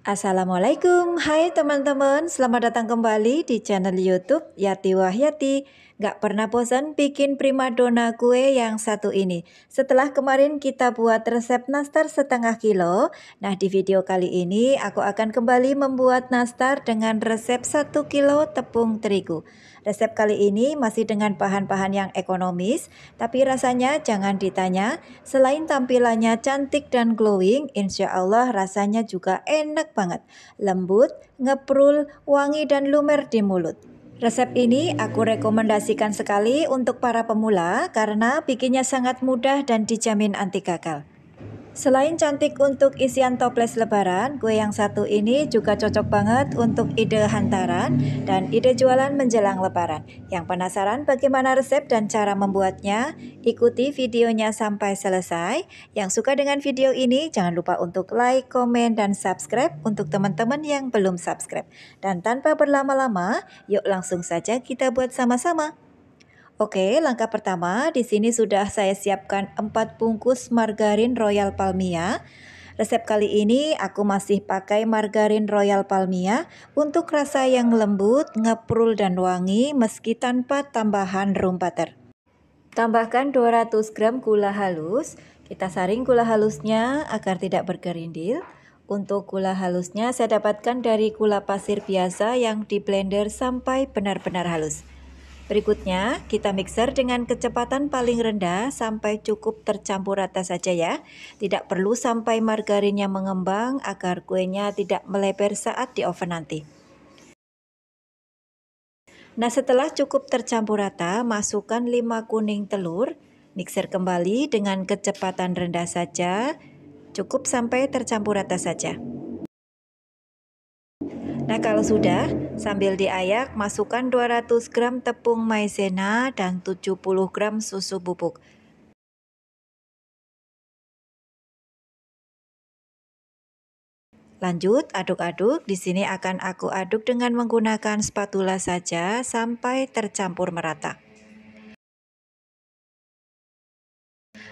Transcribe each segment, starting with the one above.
Assalamualaikum, hai teman-teman, selamat datang kembali di channel YouTube Yati Wahyati. Gak pernah bosan bikin primadona kue yang satu ini. Setelah kemarin kita buat resep nastar setengah kilo, nah di video kali ini aku akan kembali membuat nastar dengan resep 1 kilo tepung terigu. Resep kali ini masih dengan bahan-bahan yang ekonomis, tapi rasanya jangan ditanya, selain tampilannya cantik dan glowing, insya Allah rasanya juga enak banget, lembut, ngeprul, wangi dan lumer di mulut. Resep ini aku rekomendasikan sekali untuk para pemula karena bikinnya sangat mudah dan dijamin anti gagal. Selain cantik untuk isian toples lebaran, kue yang satu ini juga cocok banget untuk ide hantaran dan ide jualan menjelang lebaran. Yang penasaran bagaimana resep dan cara membuatnya? Ikuti videonya sampai selesai. Yang suka dengan video ini jangan lupa untuk like, komen, dan subscribe untuk teman-teman yang belum subscribe. Dan tanpa berlama-lama, yuk langsung saja kita buat sama-sama. Oke, langkah pertama di sini sudah saya siapkan 4 bungkus margarin Royal Palmia. Resep kali ini aku masih pakai margarin Royal Palmia untuk rasa yang lembut, ngeprul dan wangi meski tanpa tambahan room butter. Tambahkan 200 gram gula halus. Kita saring gula halusnya agar tidak bergerindil. Untuk gula halusnya saya dapatkan dari gula pasir biasa yang di blender sampai benar-benar halus. Berikutnya, kita mixer dengan kecepatan paling rendah sampai cukup tercampur rata saja ya. Tidak perlu sampai margarinnya mengembang agar kuenya tidak melebar saat di oven nanti. Nah, setelah cukup tercampur rata, masukkan 5 kuning telur. Mixer kembali dengan kecepatan rendah saja. Cukup sampai tercampur rata saja. Nah, kalau sudah, sambil diayak, masukkan 200 gram tepung maizena dan 70 gram susu bubuk. Lanjut, aduk-aduk. Di sini akan aku aduk dengan menggunakan spatula saja sampai tercampur merata.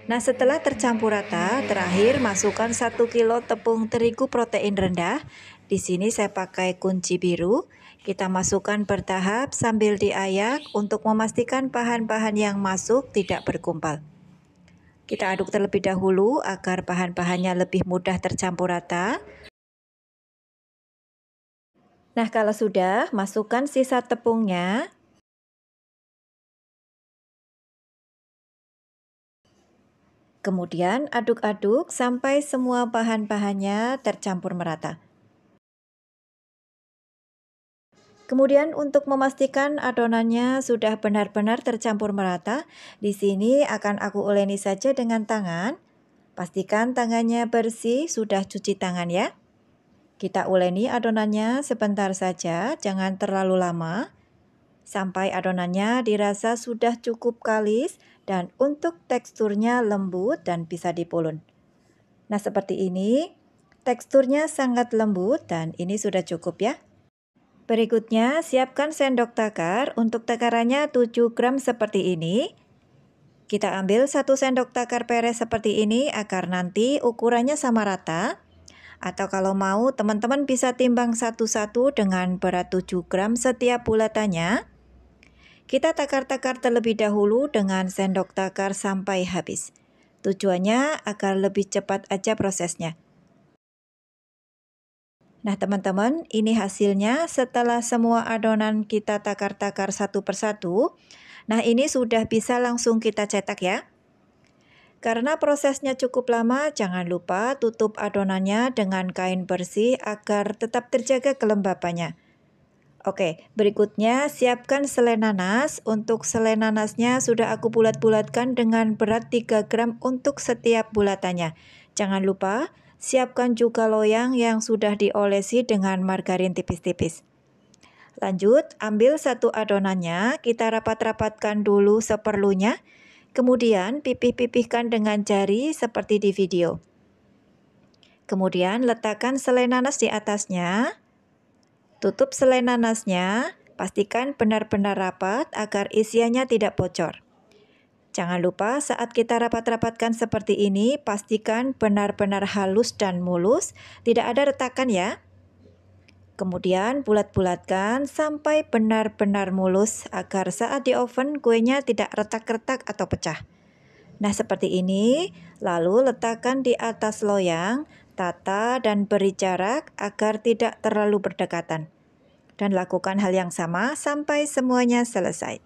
Nah, setelah tercampur rata, terakhir masukkan 1 kilo tepung terigu protein rendah. Di sini saya pakai kunci biru. Kita masukkan bertahap sambil diayak untuk memastikan bahan-bahan yang masuk tidak berkumpal. Kita aduk terlebih dahulu agar bahan-bahannya lebih mudah tercampur rata. Nah, kalau sudah, masukkan sisa tepungnya. Kemudian aduk-aduk sampai semua bahan-bahannya tercampur merata. Kemudian untuk memastikan adonannya sudah benar-benar tercampur merata, di sini akan aku uleni saja dengan tangan. Pastikan tangannya bersih, sudah cuci tangan ya. Kita uleni adonannya sebentar saja, jangan terlalu lama. Sampai adonannya dirasa sudah cukup kalis dan untuk teksturnya lembut dan bisa dipulun. Nah, seperti ini. Teksturnya sangat lembut dan ini sudah cukup ya. Berikutnya, siapkan sendok takar. Untuk takarannya 7 gram seperti ini. Kita ambil 1 sendok takar peres seperti ini agar nanti ukurannya sama rata. Atau kalau mau, teman-teman bisa timbang satu-satu dengan berat 7 gram setiap bulatannya. Kita takar-takar terlebih dahulu dengan sendok takar sampai habis. Tujuannya agar lebih cepat aja prosesnya. Nah teman-teman, ini hasilnya setelah semua adonan kita takar-takar satu persatu. Nah ini sudah bisa langsung kita cetak ya. Karena prosesnya cukup lama, jangan lupa tutup adonannya dengan kain bersih agar tetap terjaga kelembapannya. Oke, berikutnya siapkan selai nanas. Untuk selai nanasnya sudah aku bulat-bulatkan dengan berat 3 gram untuk setiap bulatannya. Jangan lupa siapkan juga loyang yang sudah diolesi dengan margarin tipis-tipis. Lanjut, ambil satu adonannya, kita rapat-rapatkan dulu seperlunya. Kemudian pipih-pipihkan dengan jari seperti di video. Kemudian letakkan selai nanas di atasnya. Tutup selai nanasnya, pastikan benar-benar rapat agar isiannya tidak bocor. Jangan lupa saat kita rapat-rapatkan seperti ini, pastikan benar-benar halus dan mulus, tidak ada retakan ya. Kemudian bulat-bulatkan sampai benar-benar mulus agar saat di oven kuenya tidak retak-retak atau pecah. Nah, seperti ini. Lalu letakkan di atas loyang, tata dan beri jarak agar tidak terlalu berdekatan. Dan lakukan hal yang sama sampai semuanya selesai.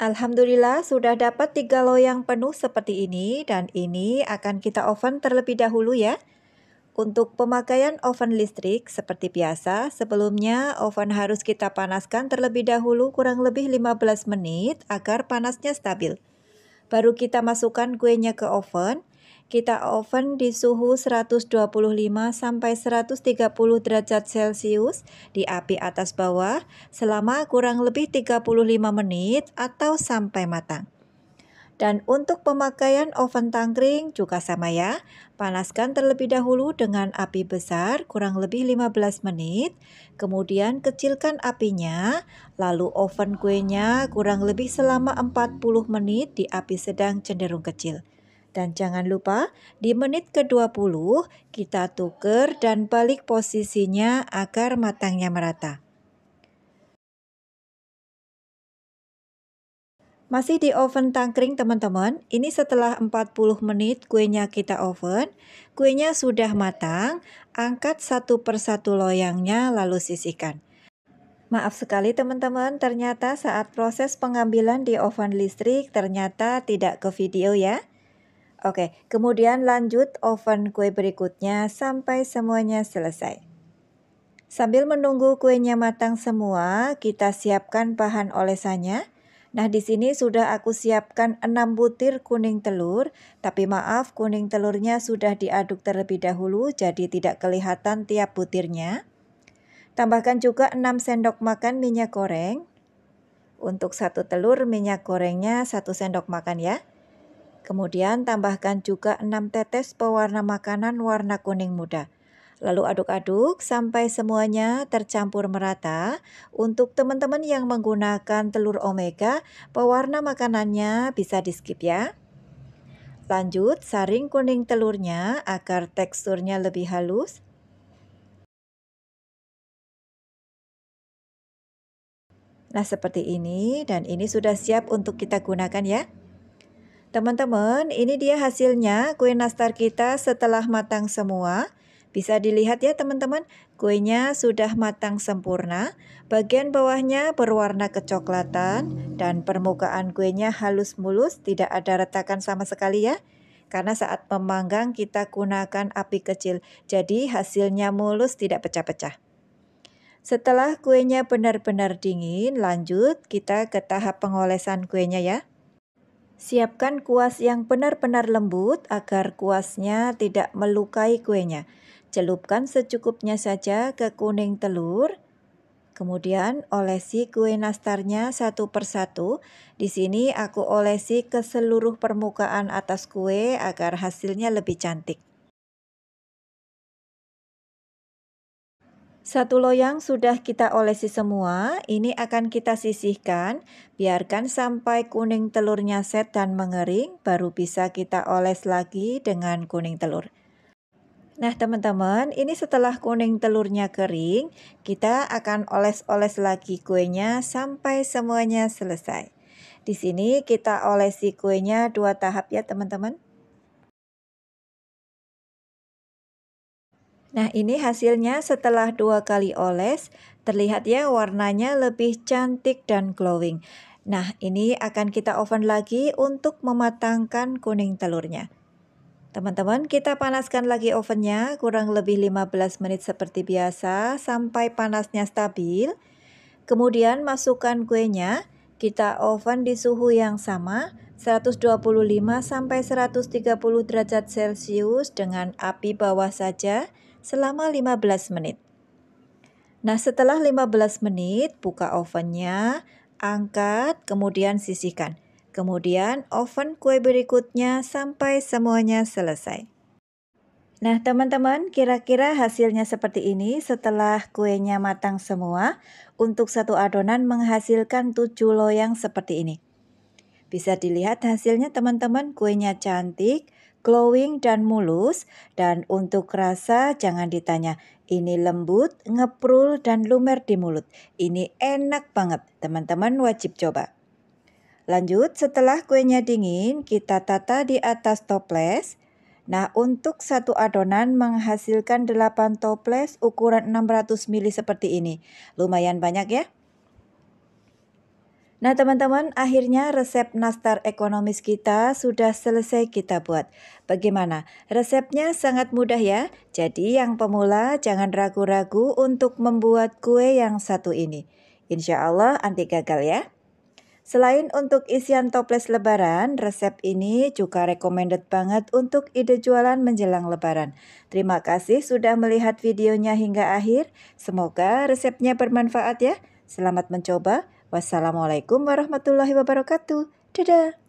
Alhamdulillah sudah dapat 3 loyang penuh seperti ini, dan ini akan kita oven terlebih dahulu ya. Untuk pemakaian oven listrik seperti biasa, sebelumnya oven harus kita panaskan terlebih dahulu kurang lebih 15 menit agar panasnya stabil. Baru kita masukkan kuenya ke oven. Kita oven di suhu 125 sampai 130 derajat Celcius di api atas bawah selama kurang lebih 35 menit atau sampai matang. Dan untuk pemakaian oven tangkring juga sama ya. Panaskan terlebih dahulu dengan api besar kurang lebih 15 menit. Kemudian kecilkan apinya. Lalu oven kuenya kurang lebih selama 40 menit di api sedang cenderung kecil. Dan jangan lupa di menit ke-20 kita tuker dan balik posisinya agar matangnya merata. Masih di oven tangkring teman-teman, ini setelah 40 menit kuenya kita oven, kuenya sudah matang, angkat satu persatu loyangnya lalu sisihkan. Maaf sekali teman-teman, ternyata saat proses pengambilan di oven listrik ternyata tidak ke video ya. Oke, kemudian lanjut oven kue berikutnya sampai semuanya selesai. Sambil menunggu kuenya matang semua, kita siapkan bahan olesannya. Nah, di sini sudah aku siapkan 6 butir kuning telur, tapi maaf kuning telurnya sudah diaduk terlebih dahulu jadi tidak kelihatan tiap butirnya. Tambahkan juga 6 sendok makan minyak goreng. Untuk satu telur minyak gorengnya 1 sendok makan ya. Kemudian tambahkan juga 6 tetes pewarna makanan warna kuning muda. Lalu aduk-aduk sampai semuanya tercampur merata. Untuk teman-teman yang menggunakan telur omega, pewarna makanannya bisa di-skip ya. Lanjut, saring kuning telurnya agar teksturnya lebih halus. Nah, seperti ini, dan ini sudah siap untuk kita gunakan ya. Teman-teman, ini dia hasilnya kue nastar kita setelah matang semua. Bisa dilihat ya teman-teman, kuenya sudah matang sempurna. Bagian bawahnya berwarna kecoklatan dan permukaan kuenya halus mulus, tidak ada retakan sama sekali ya. Karena saat memanggang kita gunakan api kecil, jadi hasilnya mulus tidak pecah-pecah. Setelah kuenya benar-benar dingin, lanjut kita ke tahap pengolesan kuenya ya. Siapkan kuas yang benar-benar lembut agar kuasnya tidak melukai kuenya. Celupkan secukupnya saja ke kuning telur. Kemudian olesi kue nastarnya satu persatu. Di sini aku olesi ke seluruh permukaan atas kue agar hasilnya lebih cantik. Satu loyang sudah kita olesi semua, ini akan kita sisihkan, biarkan sampai kuning telurnya set dan mengering, baru bisa kita oles lagi dengan kuning telur. Nah teman-teman, ini setelah kuning telurnya kering, kita akan oles-oles lagi kuenya sampai semuanya selesai. Di sini kita olesi kuenya 2 tahap ya teman-teman. Nah, ini hasilnya setelah 2 kali oles, terlihat ya warnanya lebih cantik dan glowing. Nah, ini akan kita oven lagi untuk mematangkan kuning telurnya. Teman-teman, kita panaskan lagi ovennya kurang lebih 15 menit seperti biasa sampai panasnya stabil. Kemudian masukkan kuenya, kita oven di suhu yang sama, 125 sampai 130 derajat Celcius dengan api bawah saja selama 15 menit. Nah, setelah 15 menit, buka ovennya, angkat, kemudian sisihkan. Kemudian oven kue berikutnya sampai semuanya selesai. Nah, teman-teman, kira-kira hasilnya seperti ini setelah kuenya matang semua. Untuk satu adonan menghasilkan 7 loyang seperti ini. Bisa dilihat hasilnya teman-teman, kuenya cantik, glowing dan mulus. Dan untuk rasa jangan ditanya, ini lembut, ngeprul dan lumer di mulut. Ini enak banget, teman-teman wajib coba. Lanjut, setelah kuenya dingin, kita tata di atas toples. Nah, untuk satu adonan menghasilkan 8 toples ukuran 600 ml seperti ini. Lumayan banyak ya. Nah teman-teman, akhirnya resep nastar ekonomis kita sudah selesai kita buat. Bagaimana? Resepnya sangat mudah ya. Jadi yang pemula jangan ragu-ragu untuk membuat kue yang satu ini. Insya Allah anti gagal ya. Selain untuk isian toples lebaran, resep ini juga recommended banget untuk ide jualan menjelang lebaran. Terima kasih sudah melihat videonya hingga akhir. Semoga resepnya bermanfaat ya. Selamat mencoba. Wassalamualaikum warahmatullahi wabarakatuh. Dadah.